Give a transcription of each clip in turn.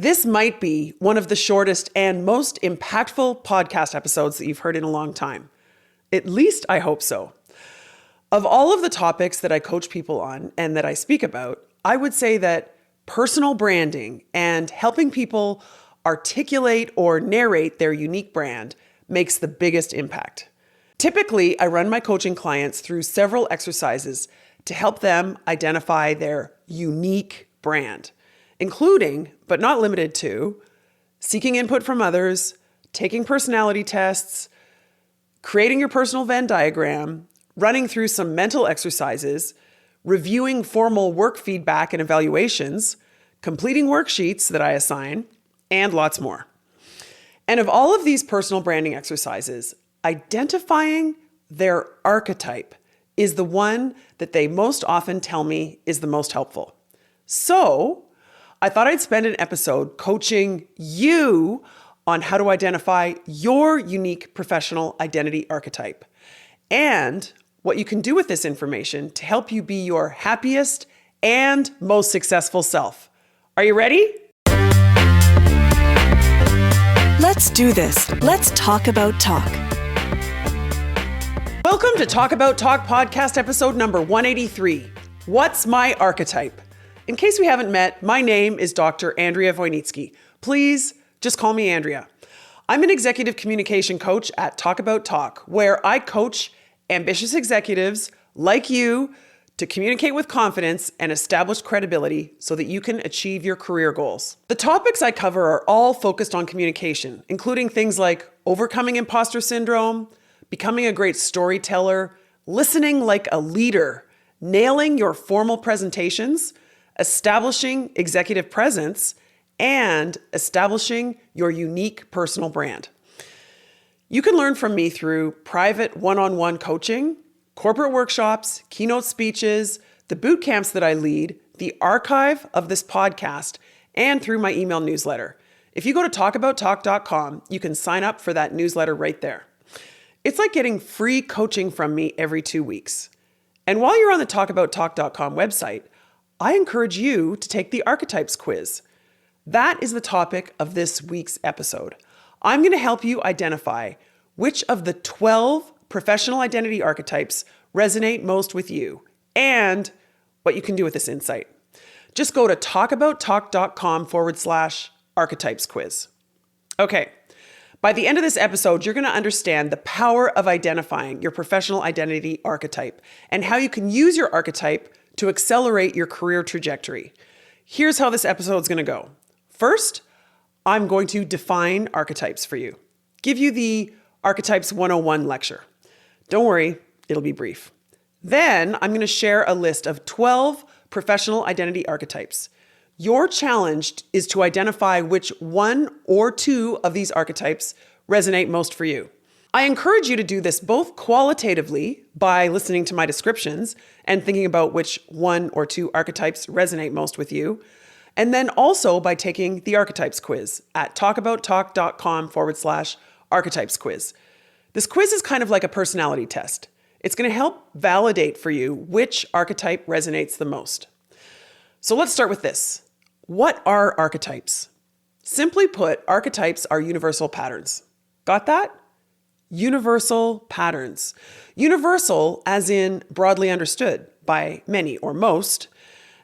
This might be one of the shortest and most impactful podcast episodes that you've heard in a long time. At least I hope so. Of all of the topics that I coach people on and that I speak about, I would say that personal branding and helping people articulate or narrate their unique brand makes the biggest impact. Typically, I run my coaching clients through several exercises to help them identify their unique brand, including, but not limited to, seeking input from others, taking personality tests, creating your personal Venn diagram, running through some mental exercises, reviewing formal work feedback and evaluations, completing worksheets that I assign, and lots more. And of all of these personal branding exercises, identifying their archetype is the one that they most often tell me is the most helpful. So I thought I'd spend an episode coaching you on how to identify your unique professional identity archetype and what you can do with this information to help you be your happiest and most successful self. Are you ready? Let's do this. Let's talk about talk. Welcome to Talk About Talk podcast episode number 183. What's my archetype? In case we haven't met, my name is Dr. Andrea Wojnicki. Please just call me Andrea. I'm an executive communication coach at Talk About Talk, where I coach ambitious executives like you to communicate with confidence and establish credibility so that you can achieve your career goals. The topics I cover are all focused on communication, including things like overcoming imposter syndrome, becoming a great storyteller, listening like a leader, nailing your formal presentations, establishing executive presence, and establishing your unique personal brand. You can learn from me through private one-on-one coaching, corporate workshops, keynote speeches, the boot camps that I lead, the archive of this podcast, and through my email newsletter. If you go to talkabouttalk.com, you can sign up for that newsletter right there. It's like getting free coaching from me every 2 weeks. And while you're on the talkabouttalk.com website, I encourage you to take the Archetypes quiz. That is the topic of this week's episode. I'm going to help you identify which of the 12 professional identity archetypes resonate most with you and what you can do with this insight. Just go to talkabouttalk.com/archetypes quiz. Okay. By the end of this episode, you're going to understand the power of identifying your professional identity archetype and how you can use your archetype to accelerate your career trajectory. Here's how this episode is going to go. First, I'm going to define archetypes for you, give you the Archetypes 101 lecture. Don't worry, it'll be brief. Then I'm going to share a list of 12 professional identity archetypes. Your challenge is to identify which one or two of these archetypes resonate most for you. I encourage you to do this both qualitatively by listening to my descriptions and thinking about which one or two archetypes resonate most with you, and then also by taking the Archetypes quiz at talkabouttalk.com/archetypes quiz. This quiz is kind of like a personality test. It's going to help validate for you which archetype resonates the most. So let's start with this. What are archetypes? Simply put, archetypes are universal patterns. Got that? Universal patterns. Universal as in broadly understood by many or most,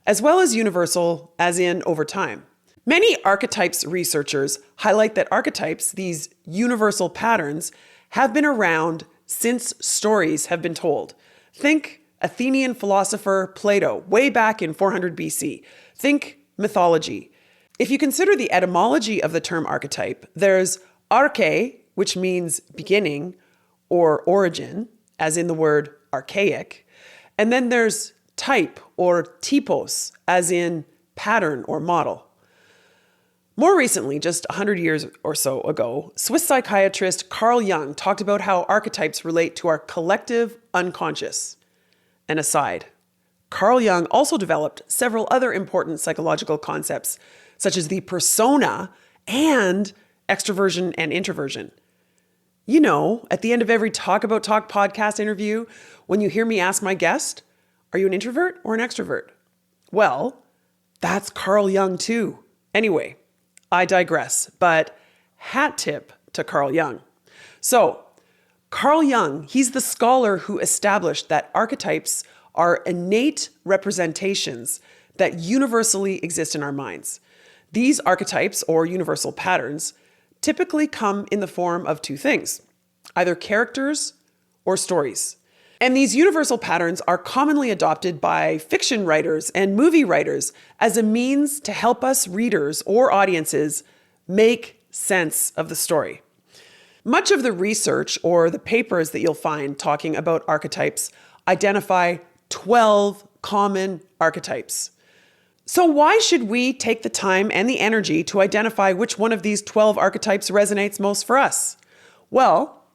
as well as universal as in over time. Many archetypes researchers highlight that archetypes, these universal patterns, have been around since stories have been told. Think Athenian philosopher Plato, way back in 400 BC. Think mythology. If you consider the etymology of the term archetype, there's arche, which means beginning or origin, as in the word archaic. And then there's type or typos, as in pattern or model. More recently, just 100 years or so ago, Swiss psychiatrist Carl Jung talked about how archetypes relate to our collective unconscious. An aside, Carl Jung also developed several other important psychological concepts, such as the persona and extroversion and introversion. You know, at the end of every Talk About Talk podcast interview, when you hear me ask my guest, are you an introvert or an extrovert? Well, that's Carl Jung too. Anyway, I digress, but hat tip to Carl Jung. So, Carl Jung, he's the scholar who established that archetypes are innate representations that universally exist in our minds. These archetypes, or universal patterns, typically come in the form of two things, either characters or stories. And these universal patterns are commonly adopted by fiction writers and movie writers as a means to help us readers or audiences make sense of the story. Much of the research or the papers that you'll find talking about archetypes identify 12 common archetypes. So why should we take the time and the energy to identify which one of these 12 archetypes resonates most for us? Well,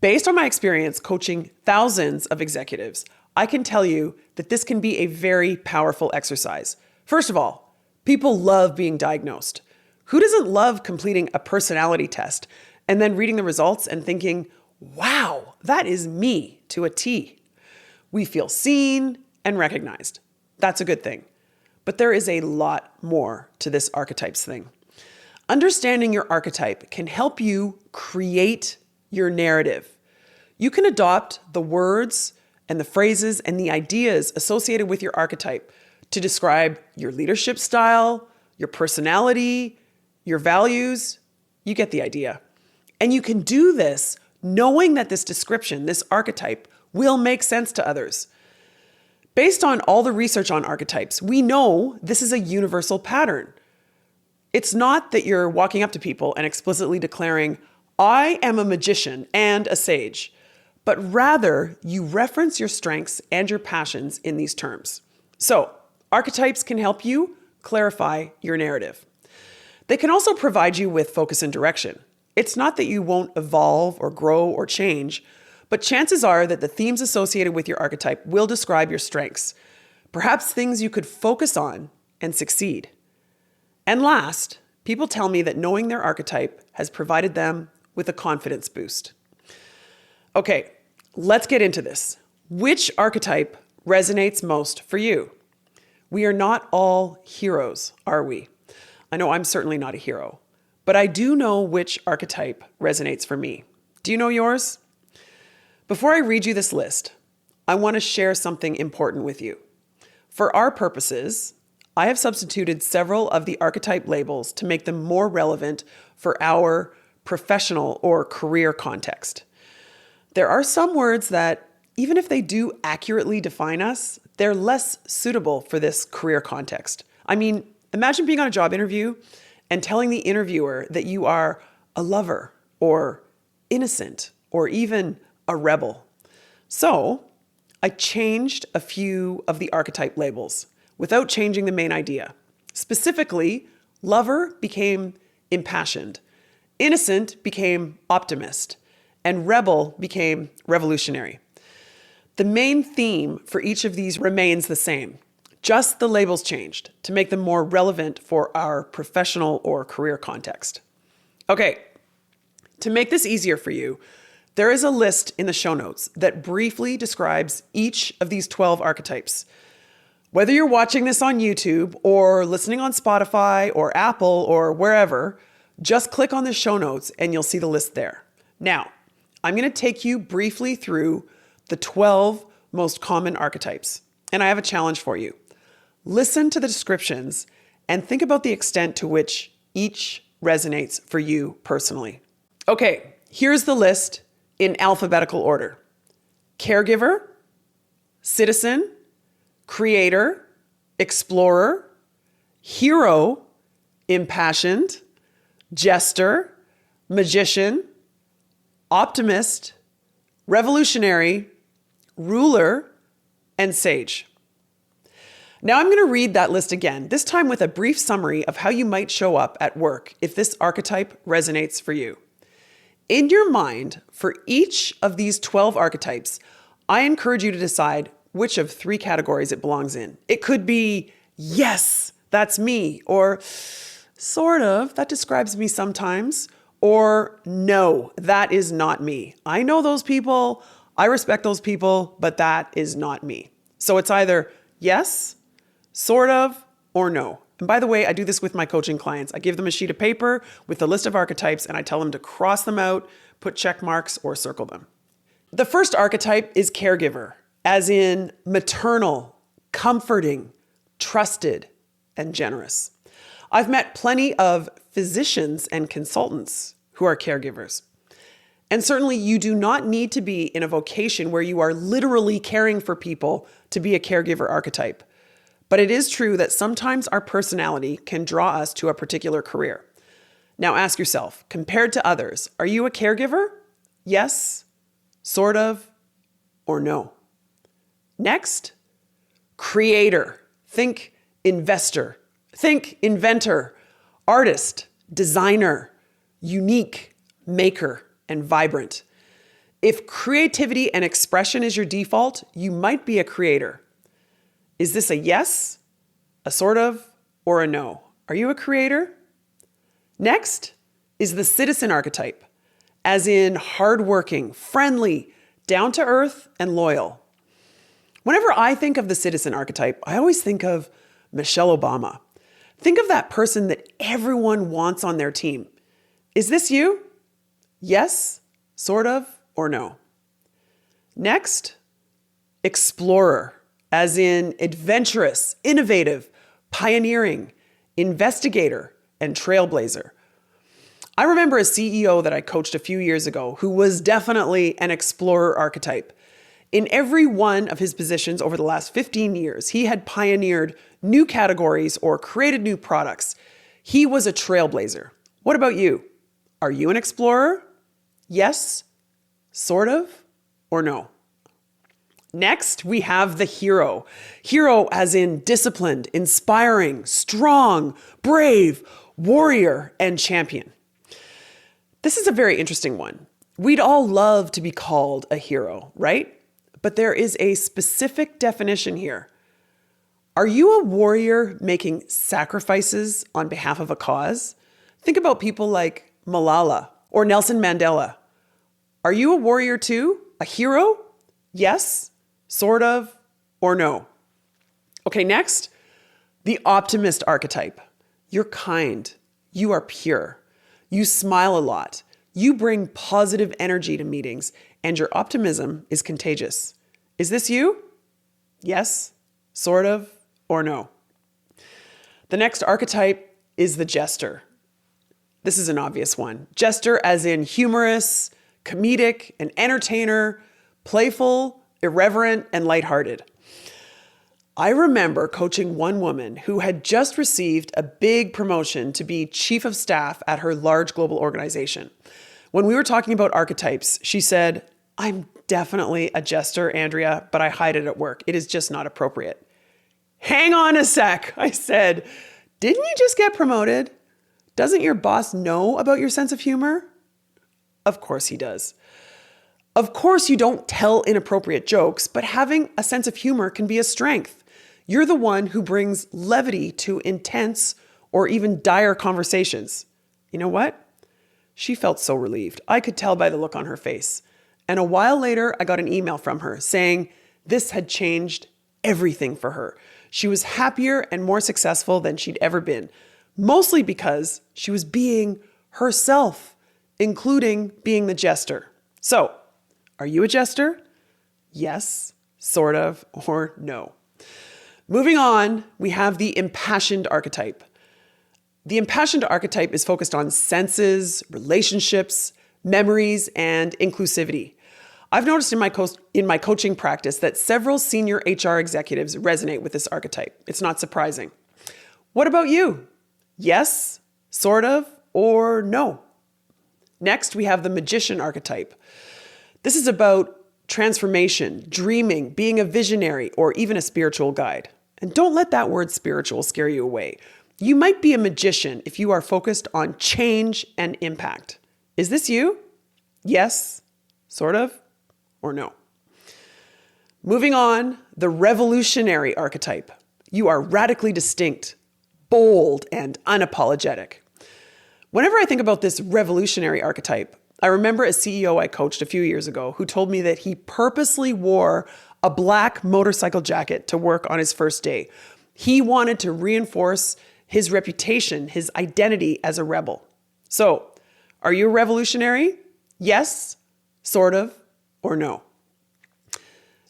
based on my experience coaching thousands of executives, I can tell you that this can be a very powerful exercise. First of all, people love being diagnosed. Who doesn't love completing a personality test and then reading the results and thinking, wow, that is me to a T? We feel seen and recognized. That's a good thing. But there is a lot more to this archetypes thing. Understanding your archetype can help you create your narrative. You can adopt the words and the phrases and the ideas associated with your archetype to describe your leadership style, your personality, your values. You get the idea. And you can do this knowing that this description, this archetype, will make sense to others. Based on all the research on archetypes, we know this is a universal pattern. It's not that you're walking up to people and explicitly declaring, I am a magician and a sage, but rather you reference your strengths and your passions in these terms. So, archetypes can help you clarify your narrative. They can also provide you with focus and direction. It's not that you won't evolve or grow or change, but chances are that the themes associated with your archetype will describe your strengths, perhaps things you could focus on and succeed. And last, people tell me that knowing their archetype has provided them with a confidence boost. Okay, let's get into this. Which archetype resonates most for you? We are not all heroes, are we? I know I'm certainly not a hero, but I do know which archetype resonates for me. Do you know yours? Before I read you this list, I want to share something important with you. For our purposes, I have substituted several of the archetype labels to make them more relevant for our professional or career context. There are some words that, even if they do accurately define us, they're less suitable for this career context. I mean, imagine being on a job interview and telling the interviewer that you are a lover or innocent or even a rebel. So I changed a few of the archetype labels without changing the main idea. Specifically, lover became impassioned, innocent became optimist, and rebel became revolutionary. The main theme for each of these remains the same, just the labels changed to make them more relevant for our professional or career context. Okay, to make this easier for you, there is a list in the show notes that briefly describes each of these 12 archetypes. Whether you're watching this on YouTube or listening on Spotify or Apple or wherever, just click on the show notes and you'll see the list there. Now, I'm going to take you briefly through the 12 most common archetypes, and I have a challenge for you. Listen to the descriptions and think about the extent to which each resonates for you personally. Okay, here's the list in alphabetical order: caregiver, citizen, creator, explorer, hero, impassioned, jester, magician, optimist, revolutionary, ruler, and sage. Now I'm going to read that list again, this time with a brief summary of how you might show up at work if this archetype resonates for you. In your mind, for each of these 12 archetypes, I encourage you to decide which of 3 categories it belongs in. It could be, yes, that's me, or sort of, that describes me sometimes, or no, that is not me. I know those people, I respect those people, but that is not me. So it's either yes, sort of, or no. And by the way, I do this with my coaching clients. I give them a sheet of paper with a list of archetypes and I tell them to cross them out, put check marks, or circle them. The first archetype is caregiver, as in maternal, comforting, trusted, and generous. I've met plenty of physicians and consultants who are caregivers. And certainly you do not need to be in a vocation where you are literally caring for people to be a caregiver archetype. But it is true that sometimes our personality can draw us to a particular career. Now ask yourself, compared to others, are you a caregiver? Yes, sort of, or no? Next, creator. Think investor. Think inventor, artist, designer, unique, maker, and vibrant. If creativity and expression is your default, you might be a creator. Is this a yes, a sort of, or a no? Are you a creator? Next is the citizen archetype, as in hardworking, friendly, down to earth, and loyal. Whenever I think of the citizen archetype, I always think of Michelle Obama. Think of that person that everyone wants on their team. Is this you? Yes, sort of, or no? Next, explorer, as in adventurous, innovative, pioneering, investigator, and trailblazer. I remember a CEO that I coached a few years ago who was definitely an explorer archetype. In every one of his positions over the last 15 years, he had pioneered new categories or created new products. He was a trailblazer. What about you? Are you an explorer? Yes, sort of, or no? Next, we have the hero. Hero as in disciplined, inspiring, strong, brave, warrior, and champion. This is a very interesting one. We'd all love to be called a hero, right? But there is a specific definition here. Are you a warrior making sacrifices on behalf of a cause? Think about people like Malala or Nelson Mandela. Are you a warrior too? A hero? Yes, sort of, or no? Okay, next, the optimist archetype. You're kind. You are pure. You smile a lot. You bring positive energy to meetings, and your optimism is contagious. Is this you? Yes, sort of, or no? The next archetype is the jester. This is an obvious one. Jester as in humorous, comedic, an entertainer, playful, irreverent, and lighthearted. I remember coaching one woman who had just received a big promotion to be chief of staff at her large global organization. When we were talking about archetypes, she said, "I'm definitely a jester, Andrea, but I hide it at work. It is just not appropriate." Hang on a sec, I said. Didn't you just get promoted? Doesn't your boss know about your sense of humor? Of course he does. Of course you don't tell inappropriate jokes, but having a sense of humor can be a strength. You're the one who brings levity to intense or even dire conversations. You know what? She felt so relieved. I could tell by the look on her face. And a while later, I got an email from her saying this had changed everything for her. She was happier and more successful than she'd ever been, mostly because she was being herself, including being the jester. So, are you a jester? Yes, sort of, or no? Moving on, we have the impassioned archetype. The impassioned archetype is focused on senses, relationships, memories, and inclusivity. I've noticed in my coaching practice that several senior HR executives resonate with this archetype. It's not surprising. What about you? Yes, sort of, or no? Next, we have the magician archetype. This is about transformation, dreaming, being a visionary, or even a spiritual guide. And don't let that word spiritual scare you away. You might be a magician if you are focused on change and impact. Is this you? Yes, sort of, or no? Moving on, the revolutionary archetype. You are radically distinct, bold, and unapologetic. Whenever I think about this revolutionary archetype, I remember a CEO I coached a few years ago who told me that he purposely wore a black motorcycle jacket to work on his first day. He wanted to reinforce his reputation, his identity as a rebel. So, are you a revolutionary? Yes, sort of, or no?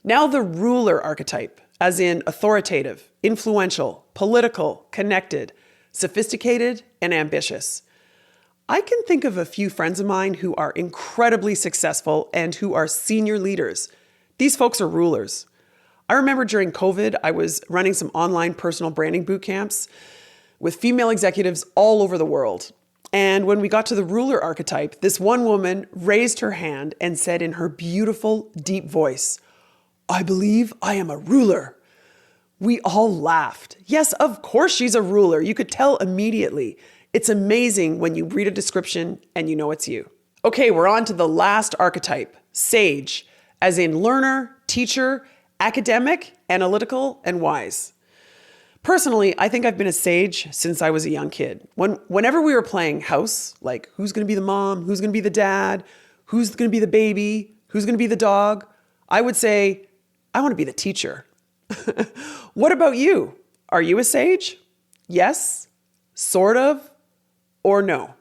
Now the ruler archetype, as in authoritative, influential, political, connected, sophisticated, and ambitious. I can think of a few friends of mine who are incredibly successful and who are senior leaders. These folks are rulers. I remember during COVID, I was running some online personal branding boot camps with female executives all over the world. And when we got to the ruler archetype, this one woman raised her hand and said in her beautiful, deep voice, "I believe I am a ruler." We all laughed. Yes, of course she's a ruler. You could tell immediately. It's amazing when you read a description and you know it's you. Okay, we're on to the last archetype, sage, as in learner, teacher, academic, analytical, and wise. Personally, I think I've been a sage since I was a young kid. Whenever we were playing house, like who's going to be the mom, who's going to be the dad, who's going to be the baby, who's going to be the dog, I would say, I want to be the teacher. What about you? Are you a sage? Yes, sort of, or no?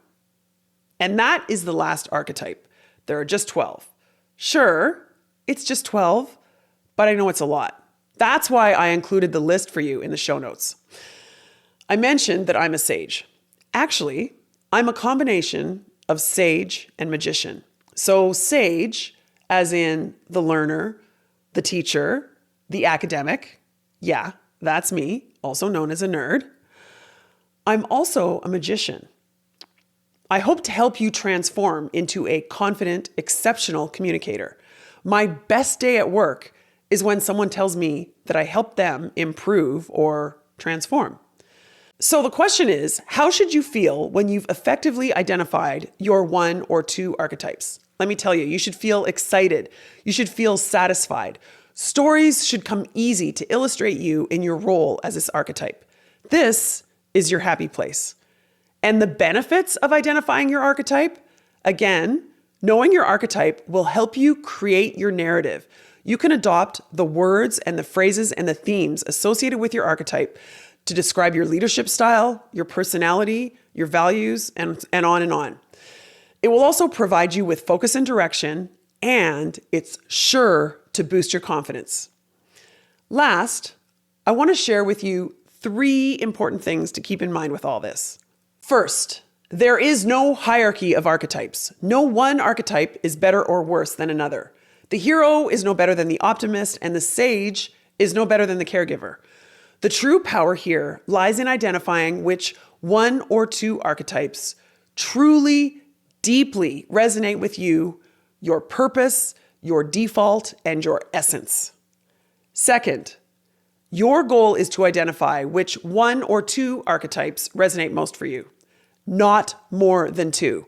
And that is the last archetype. There are just 12. Sure, it's just 12, but I know it's a lot. That's why I included the list for you in the show notes. I mentioned that I'm a sage. Actually, I'm a combination of sage and magician. So sage, as in the learner, the teacher, the academic. Yeah, that's me, also known as a nerd. I'm also a magician. I hope to help you transform into a confident, exceptional communicator. My best day at work is when someone tells me that I helped them improve or transform. So the question is, how should you feel when you've effectively identified your one or two archetypes? Let me tell you, you should feel excited. You should feel satisfied. Stories should come easy to illustrate you in your role as this archetype. This is your happy place. And the benefits of identifying your archetype? Again, knowing your archetype will help you create your narrative. You can adopt the words and the phrases and the themes associated with your archetype to describe your leadership style, your personality, your values, and on and on. It will also provide you with focus and direction, and it's sure to boost your confidence. Last, I want to share with you 3 important things to keep in mind with all this. First, there is no hierarchy of archetypes. No one archetype is better or worse than another. The hero is no better than the optimist, and the sage is no better than the caregiver. The true power here lies in identifying which 1 or 2 archetypes truly, deeply resonate with you, your purpose, your default, and your essence. Second, your goal is to identify which 1 or 2 archetypes resonate most for you, not more than 2.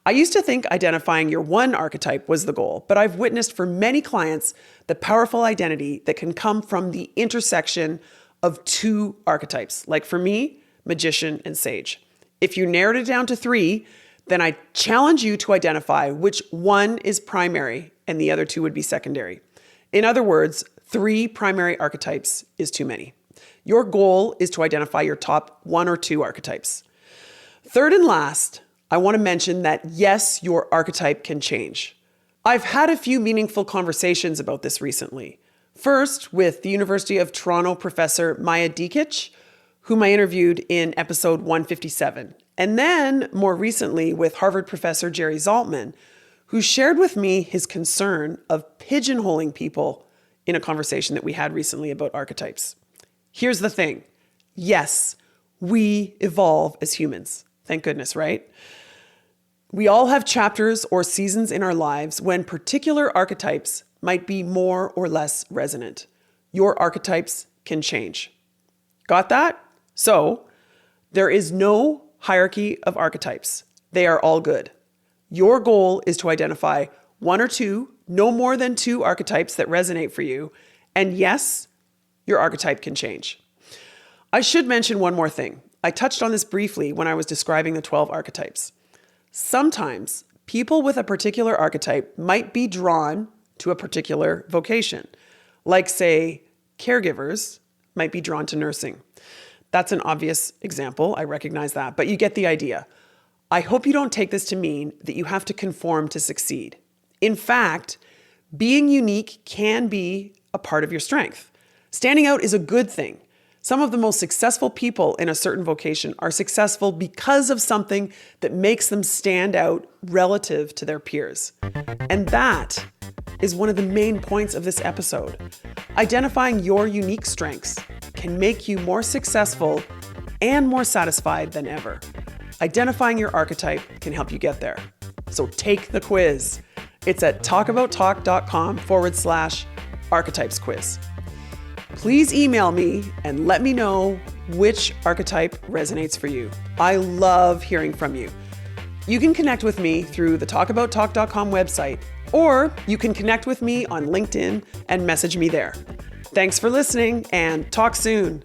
I used to think identifying your 1 archetype was the goal, but I've witnessed for many clients the powerful identity that can come from the intersection of 2 archetypes, like for me, magician and sage. If you narrowed it down to 3, then I challenge you to identify which 1 is primary and the other 2 would be secondary. In other words, 3 primary archetypes is too many. Your goal is to identify your top 1 or 2 archetypes. Third and last, I want to mention that yes, your archetype can change. I've had a few meaningful conversations about this recently. First, with the University of Toronto professor Maya Dikic, whom I interviewed in episode 157. And then more recently with Harvard professor Jerry Zaltman, who shared with me his concern of pigeonholing people in a conversation that we had recently about archetypes. Here's the thing. Yes, we evolve as humans. Thank goodness, right? We all have chapters or seasons in our lives when particular archetypes might be more or less resonant. Your archetypes can change. Got that? So, there is no hierarchy of archetypes. They are all good. Your goal is to identify 1 or 2, no more than 2 archetypes that resonate for you. And yes, your archetype can change. I should mention one more thing. I touched on this briefly when I was describing the 12 archetypes. Sometimes people with a particular archetype might be drawn to a particular vocation. Like say, caregivers might be drawn to nursing. That's an obvious example. I recognize that, but you get the idea. I hope you don't take this to mean that you have to conform to succeed. In fact, being unique can be a part of your strength. Standing out is a good thing. Some of the most successful people in a certain vocation are successful because of something that makes them stand out relative to their peers. And that is one of the main points of this episode. Identifying your unique strengths can make you more successful and more satisfied than ever. Identifying your archetype can help you get there. So take the quiz. It's at talkabouttalk.com/archetypes quiz. Please email me and let me know which archetype resonates for you. I love hearing from you. You can connect with me through the talkabouttalk.com website, or you can connect with me on LinkedIn and message me there. Thanks for listening, and talk soon.